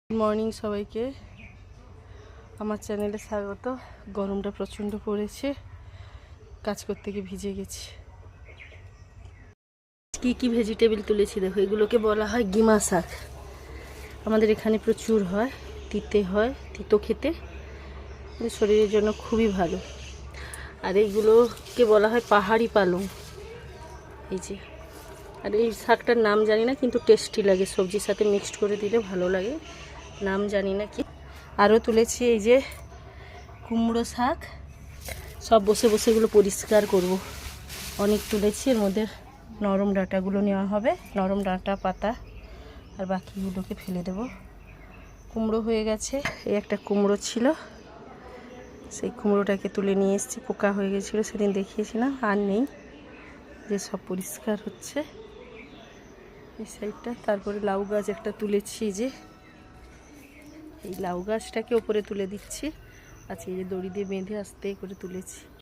Good morning সবাইকে, আমার চ্যানেলে স্বাগত। গরমটা প্রচণ্ড পড়েছে, কাজ করতে গিয়ে ভিজে গেছি। কি কি ভেজিটেবল তুলেছি দেখো, এগুলোকে বলা হয় গিমা শাক। আমাদের এখানে প্রচুর হয়, তিতো খেতে, শরীরের জন্য খুবই ভালো। আর এইগুলোকে বলা হয় পাহাড়ি পালং। এই যে, আর এই শাকটার নাম জানি না, কিন্তু টেস্টি লাগে, সবজির সাথে মিক্সড করে দিলে ভালো লাগে। নাম জানি না কি। আরও তুলেছি এই যে কুমড়ো শাক, সব বসে বসে এগুলো পরিষ্কার করব। অনেক তুলেছি, এর মধ্যে নরম ডাঁটাগুলো নেওয়া হবে, নরম ডাঁটা পাতা, আর বাকিগুলোকে ফেলে দেব। কুমড়ো হয়ে গেছে, এই একটা কুমড়ো ছিল, সেই কুমড়োটাকে তুলে নিয়ে এসেছি, পোকা হয়ে গেছিলো, সেদিন দেখিয়েছিলাম, আর নেই। যে সব পরিষ্কার হচ্ছে এই সাইডটা। তারপরে লাউ গাছ একটা তুলেছি, যে এই লাউ গাছটাকে ওপরে তুলে দিচ্ছি। আজকে এই যে দড়ি দিয়ে বেঁধে আস্তে করে তুলেছি।